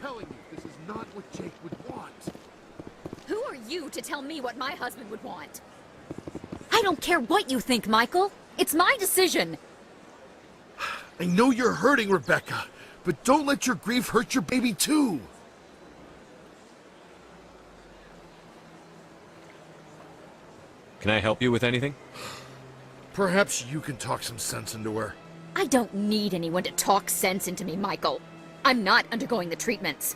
telling you, this is not what Jake would want. Who are you to tell me what my husband would want? I don't care what you think, Michael. It's my decision. I know you're hurting, Rebecca, but don't let your grief hurt your baby too. Can I help you with anything? Perhaps you can talk some sense into her. I don't need anyone to talk sense into me, Michael. I'm not undergoing the treatments.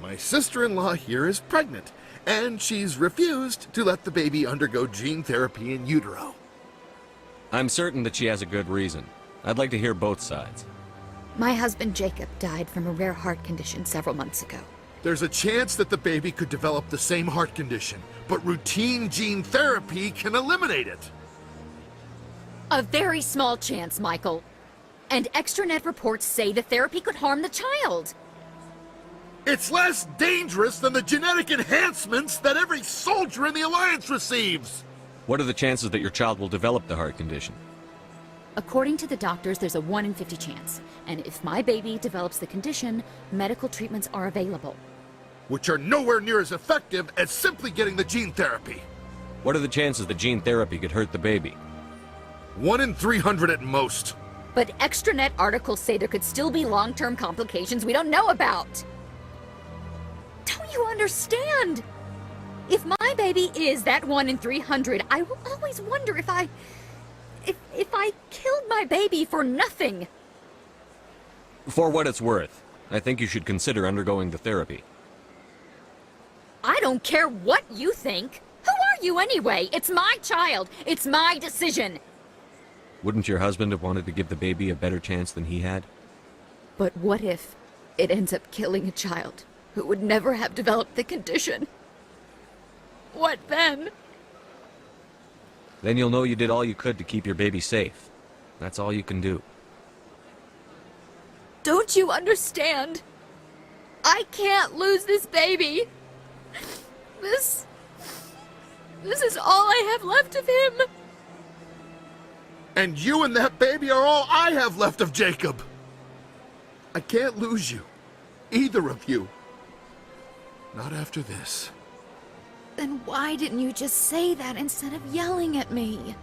My sister-in-law here is pregnant, and she's refused to let the baby undergo gene therapy in utero. I'm certain that she has a good reason. I'd like to hear both sides. My husband Jacob died from a rare heart condition several months ago. There's a chance that the baby could develop the same heart condition, but routine gene therapy can eliminate it. A very small chance, Michael. And extranet reports say the therapy could harm the child. It's less dangerous than the genetic enhancements that every soldier in the Alliance receives! What are the chances that your child will develop the heart condition? According to the doctors, there's a 1 in 50 chance. And if my baby develops the condition, medical treatments are available. Which are nowhere near as effective as simply getting the gene therapy. What are the chances that gene therapy could hurt the baby? 1 in 300 at most. But extranet articles say there could still be long-term complications we don't know about. Don't you understand? If my baby is that 1 in 300, I will always wonder if I killed my baby for nothing. For what it's worth, I think you should consider undergoing the therapy. I don't care what you think. Who are you anyway? It's my child. It's my decision. Wouldn't your husband have wanted to give the baby a better chance than he had? But what if it ends up killing a child who would never have developed the condition? What then? Then you'll know you did all you could to keep your baby safe. That's all you can do. Don't you understand? I can't lose this baby. This is all I have left of him. And you and that baby are all I have left of Jacob. I can't lose you. Either of you. Not after this. Then why didn't you just say that instead of yelling at me?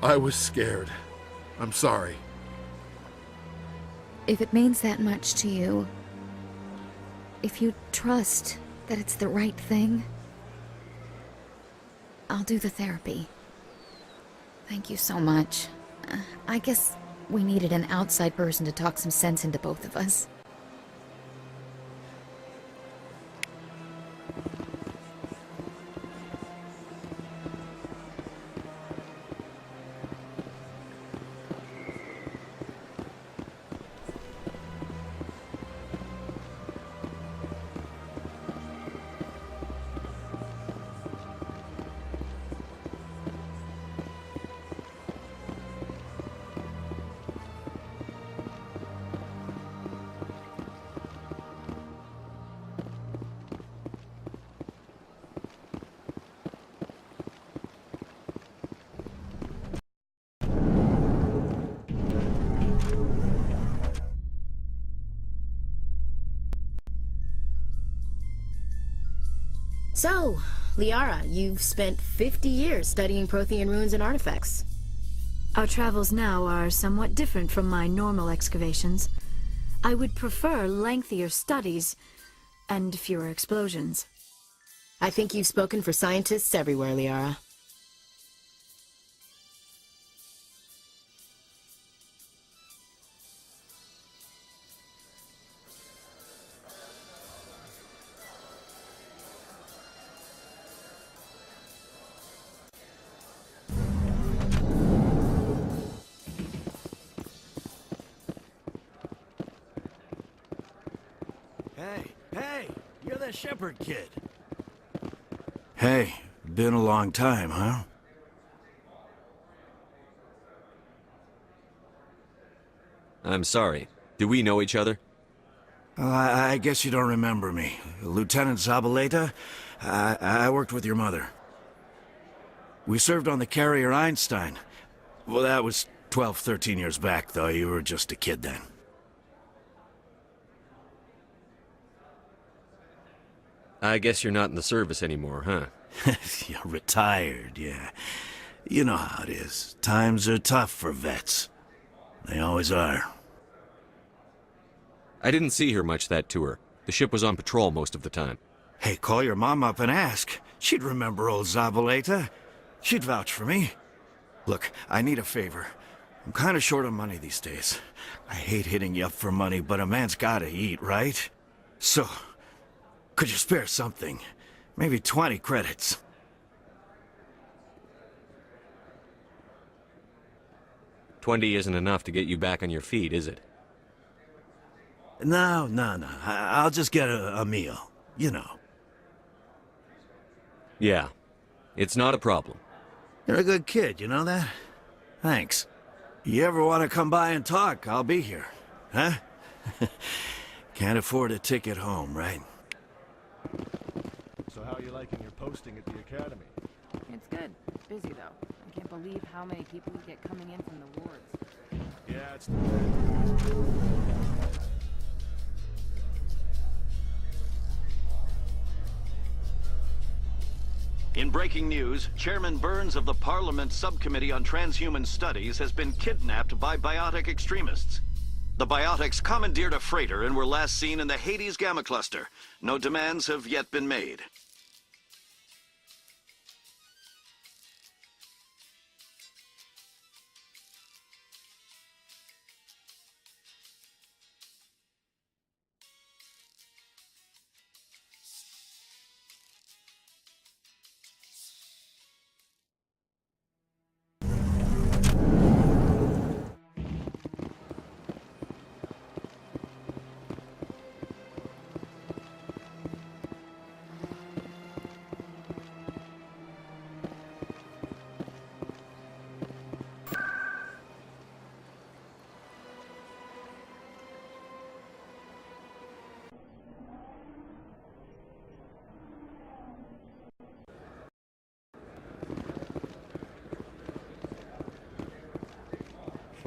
I was scared. I'm sorry. If it means that much to you, if you trust that it's the right thing, I'll do the therapy. Thank you so much. I guess we needed an outside person to talk some sense into both of us. So, Liara, you've spent 50 years studying Prothean ruins and artifacts. Our travels now are somewhat different from my normal excavations. I would prefer lengthier studies and fewer explosions. I think you've spoken for scientists everywhere, Liara. Hey, you're that Shepard kid. Hey, been a long time, huh? I'm sorry. Do we know each other? Well, I guess you don't remember me. Lieutenant Zabaleta? I worked with your mother. We served on the carrier Einstein. Well, that was 12, 13 years back, though. You were just a kid then. I guess you're not in the service anymore, huh? You're retired, yeah. You know how it is. Times are tough for vets. They always are. I didn't see her much that tour. The ship was on patrol most of the time. Hey, call your mom up and ask. She'd remember old Zabaleta. She'd vouch for me. Look, I need a favor. I'm kind of short on money these days. I hate hitting you up for money, but a man's gotta eat, right? So, could you spare something? Maybe 20 credits. $20 isn't enough to get you back on your feet, is it? No. I'll just get a meal. You know. Yeah. It's not a problem. You're a good kid, you know that? Thanks. You ever want to come by and talk, I'll be here. Huh? Can't afford a ticket home, right? So how are you liking your posting at the academy? It's good. Busy, though. I can't believe how many people we get coming in from the wards. Yeah, it's... In breaking news, Chairman Burns of the Parliament Subcommittee on Transhuman Studies has been kidnapped by biotic extremists. The biotics commandeered a freighter and were last seen in the Hades Gamma Cluster. No demands have yet been made.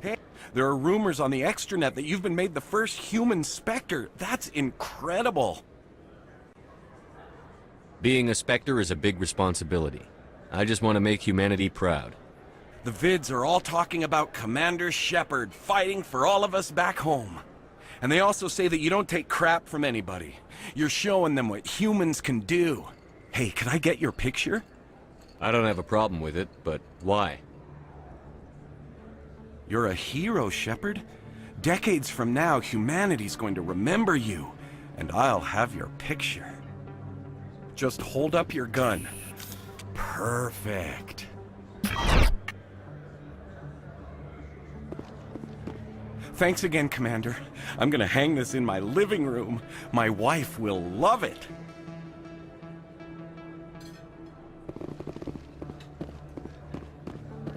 Hey, there are rumors on the extranet that you've been made the first human Spectre. That's incredible. Being a Spectre is a big responsibility. I just want to make humanity proud. The vids are all talking about Commander Shepard fighting for all of us back home. And they also say that you don't take crap from anybody. You're showing them what humans can do. Hey, can I get your picture? I don't have a problem with it, but why? You're a hero, Shepard. Decades from now, humanity's going to remember you, and I'll have your picture. Just hold up your gun. Perfect. Thanks again, Commander. I'm gonna hang this in my living room. My wife will love it.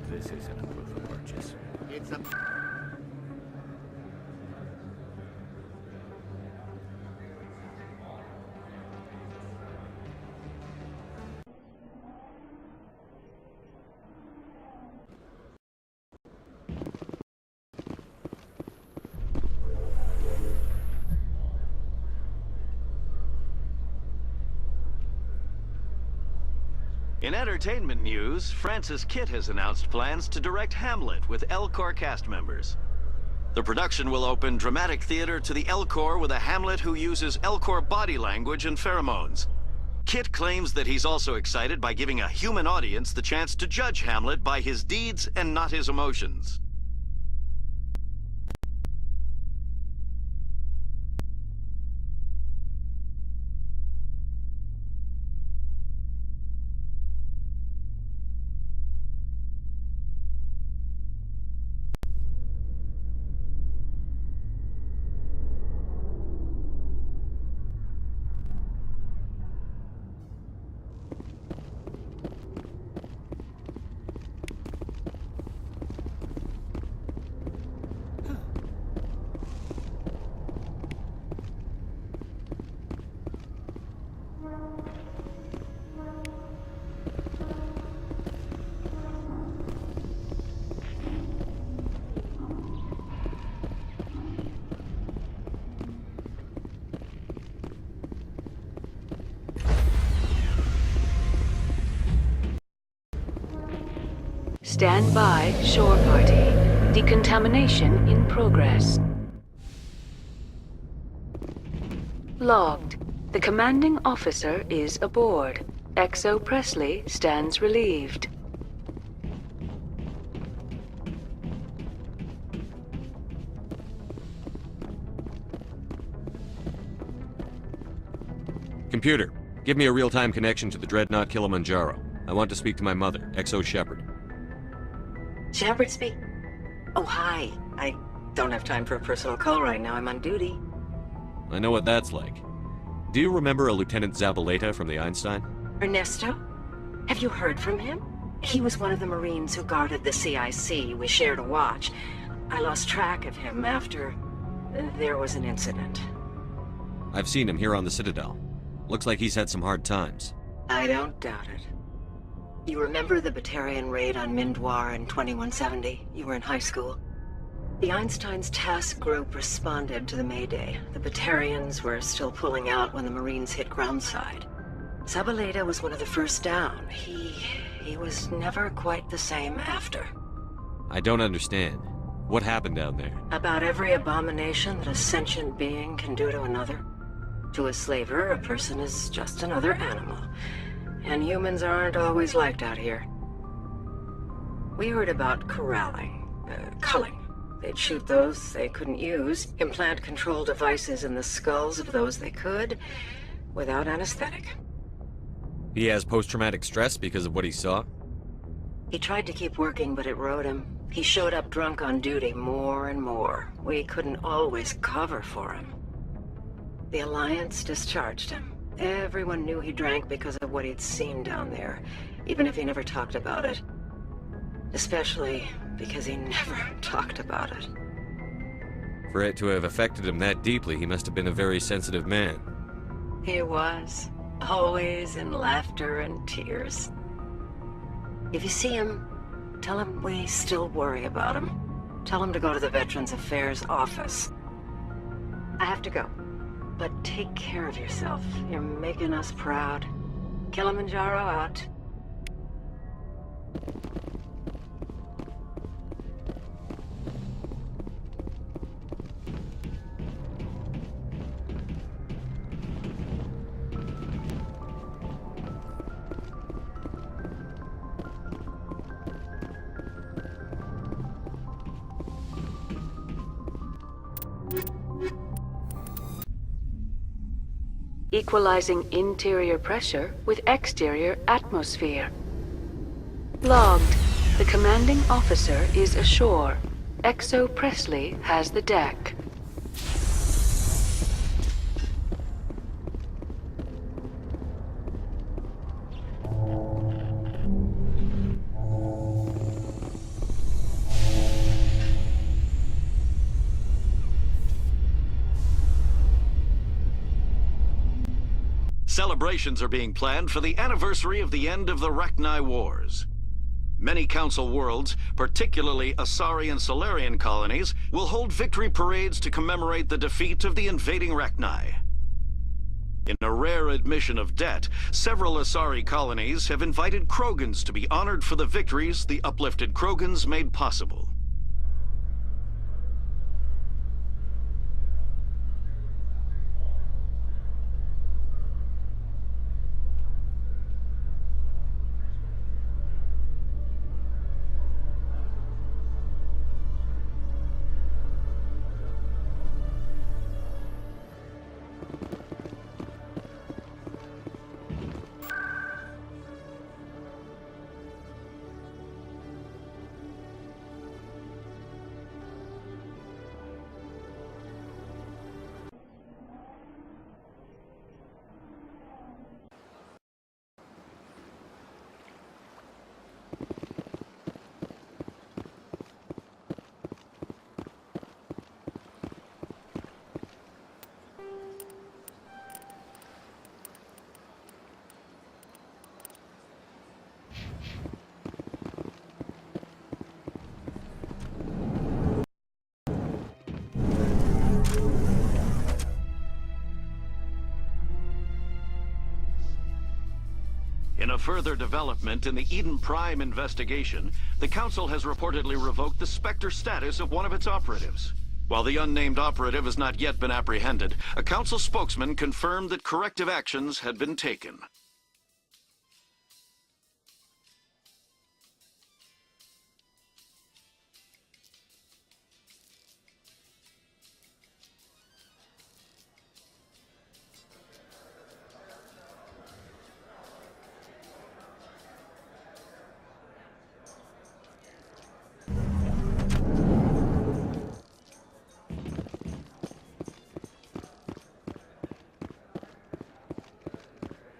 This isn't a proof of purchase. It's a... In entertainment news, Francis Kitt has announced plans to direct Hamlet with Elcor cast members. The production will open dramatic theater to the Elcor with a Hamlet who uses Elcor body language and pheromones. Kitt claims that he's also excited by giving a human audience the chance to judge Hamlet by his deeds and not his emotions. Stand by, shore party. Decontamination in progress. Logged. The commanding officer is aboard. XO Presley stands relieved. Computer, give me a real-time connection to the Dreadnought Kilimanjaro. I want to speak to my mother, XO Shepard. Shepard speak? Oh, hi. I don't have time for a personal call right now. I'm on duty. I know what that's like. Do you remember a Lieutenant Zabaleta from the Einstein? Ernesto? Have you heard from him? He was one of the Marines who guarded the CIC. We shared a watch. I lost track of him after there was an incident. I've seen him here on the Citadel. Looks like he's had some hard times. I don't doubt it. You remember the Batarian raid on Mindwar in 2170? You were in high school. The Einstein's task group responded to the Mayday. The Batarians were still pulling out when the Marines hit groundside. Zabaleta was one of the first down. He was never quite the same after. I don't understand. What happened down there? About every abomination that a sentient being can do to another. To a slaver, a person is just another animal. And humans aren't always liked out here. We heard about corralling, culling. They'd shoot those they couldn't use, implant control devices in the skulls of those they could, without anesthetic. He has post-traumatic stress because of what he saw? He tried to keep working, but it rode him. He showed up drunk on duty more and more. We couldn't always cover for him. The Alliance discharged him. Everyone knew he drank because of what he'd seen down there, even if he never talked about it. Especially because he never talked about it. For it to have affected him that deeply, he must have been a very sensitive man. He was. Always in laughter and tears. If you see him, tell him we still worry about him. Tell him to go to the Veterans Affairs office. I have to go. But take care of yourself. You're making us proud. Kilimanjaro out. Equalizing interior pressure with exterior atmosphere. Logged. The commanding officer is ashore. XO Presley has the deck. Celebrations are being planned for the anniversary of the end of the Rachni Wars. Many Council worlds, particularly Asari and Solarian colonies, will hold victory parades to commemorate the defeat of the invading Rachni. In a rare admission of debt, several Asari colonies have invited Krogans to be honored for the victories the uplifted Krogans made possible. In a further development in the Eden Prime investigation, the Council has reportedly revoked the Spectre status of one of its operatives. While the unnamed operative has not yet been apprehended, a Council spokesman confirmed that corrective actions had been taken.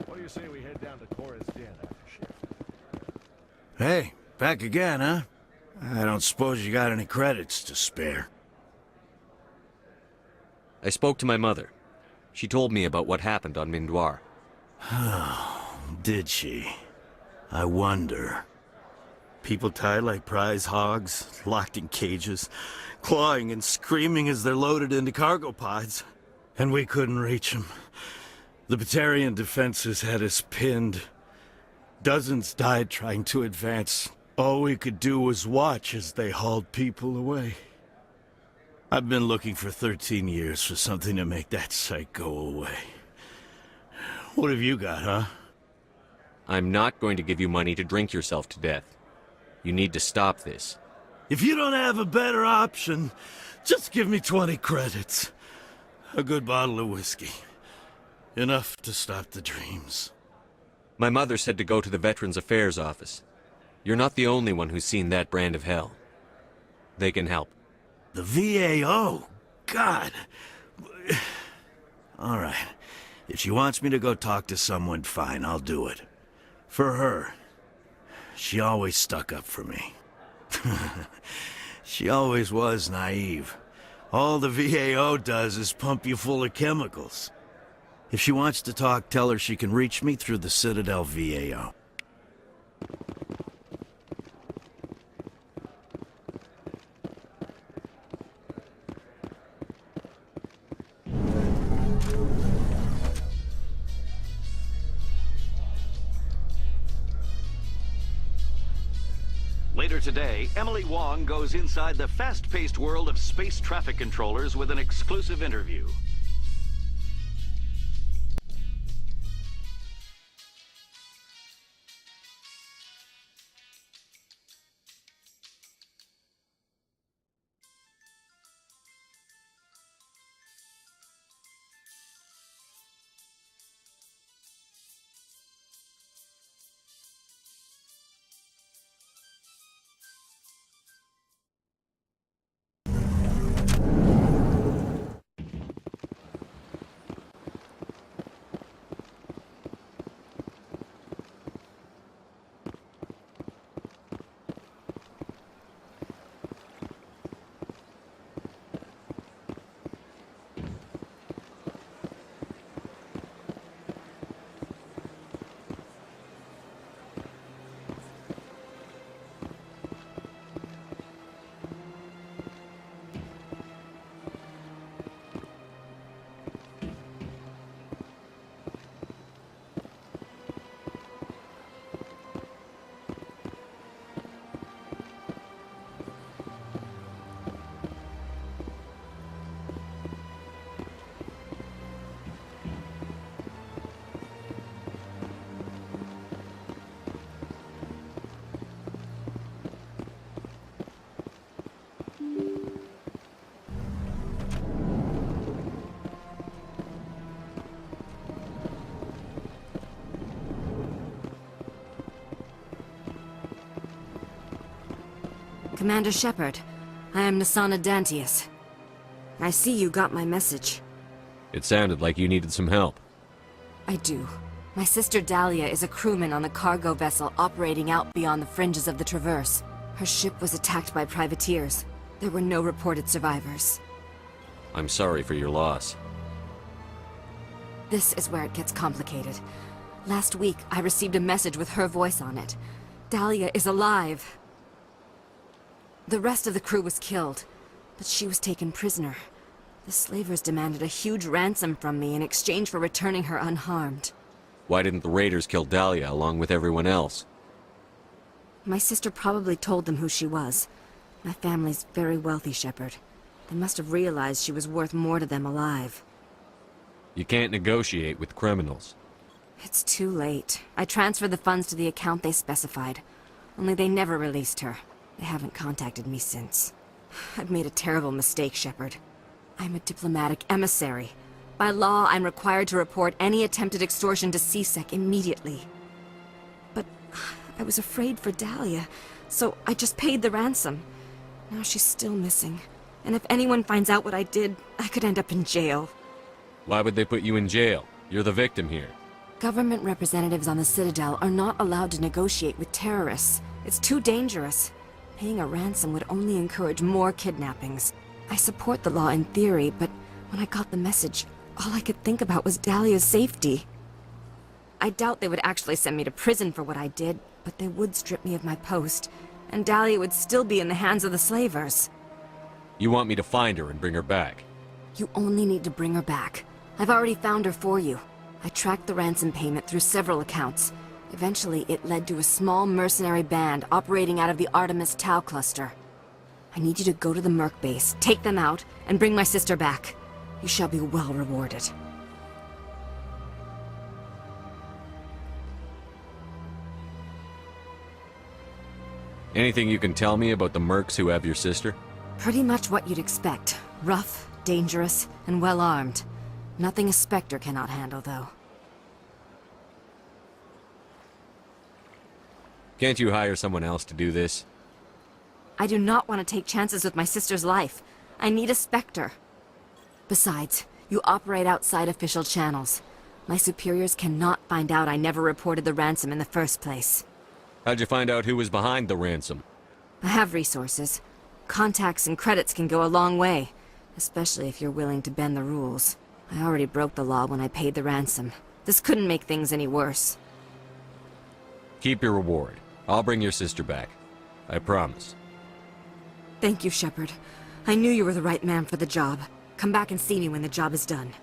What do you say we head down to Cora's den after shift? Hey, back again, huh? I don't suppose you got any credits to spare. I spoke to my mother. She told me about what happened on Mindoir. Did she? I wonder. People tied like prize hogs, locked in cages, clawing and screaming as they're loaded into cargo pods. And we couldn't reach them. The Batarian defenses had us pinned. Dozens died trying to advance. All we could do was watch as they hauled people away. I've been looking for 13 years for something to make that sight go away. What have you got, huh? I'm not going to give you money to drink yourself to death. You need to stop this. If you don't have a better option, just give me 20 credits. A good bottle of whiskey. Enough to stop the dreams. My mother said to go to the Veterans Affairs office. You're not the only one who's seen that brand of hell. They can help. The VAO? God. All right. If she wants me to go talk to someone, fine, I'll do it. For her. She always stuck up for me. She always was naive. All the VAO does is pump you full of chemicals. If she wants to talk, tell her she can reach me through the Citadel VAO. Later today, Emily Wong goes inside the fast-paced world of space traffic controllers with an exclusive interview. Commander Shepard, I am Nasana Dantius. I see you got my message. It sounded like you needed some help. I do. My sister Dahlia is a crewman on a cargo vessel operating out beyond the fringes of the Traverse. Her ship was attacked by privateers. There were no reported survivors. I'm sorry for your loss. This is where it gets complicated. Last week, I received a message with her voice on it. Dahlia is alive. The rest of the crew was killed, but she was taken prisoner. The slavers demanded a huge ransom from me in exchange for returning her unharmed. Why didn't the raiders kill Dahlia along with everyone else? My sister probably told them who she was. My family's very wealthy, Shepard. They must have realized she was worth more to them alive. You can't negotiate with criminals. It's too late. I transferred the funds to the account they specified. Only they never released her. They haven't contacted me since. I've made a terrible mistake, Shepard. I'm a diplomatic emissary. By law, I'm required to report any attempted extortion to CSEC immediately. But I was afraid for Dahlia, so I just paid the ransom. Now she's still missing. And if anyone finds out what I did, I could end up in jail. Why would they put you in jail? You're the victim here. Government representatives on the Citadel are not allowed to negotiate with terrorists. It's too dangerous. Paying a ransom would only encourage more kidnappings. I support the law in theory, but when I got the message, all I could think about was Dahlia's safety. I doubt they would actually send me to prison for what I did, but they would strip me of my post, and Dahlia would still be in the hands of the slavers. You want me to find her and bring her back? You only need to bring her back. I've already found her for you. I tracked the ransom payment through several accounts. Eventually, it led to a small mercenary band operating out of the Artemis Tau cluster. I need you to go to the Merc base, take them out, and bring my sister back. You shall be well rewarded. Anything you can tell me about the mercs who have your sister? Pretty much what you'd expect. Rough, dangerous, and well-armed. Nothing a Spectre cannot handle, though. Can't you hire someone else to do this? I do not want to take chances with my sister's life. I need a Spectre. Besides, you operate outside official channels. My superiors cannot find out I never reported the ransom in the first place. How'd you find out who was behind the ransom? I have resources. Contacts and credits can go a long way, especially if you're willing to bend the rules. I already broke the law when I paid the ransom. This couldn't make things any worse. Keep your reward. I'll bring your sister back. I promise. Thank you, Shepard. I knew you were the right man for the job. Come back and see me when the job is done.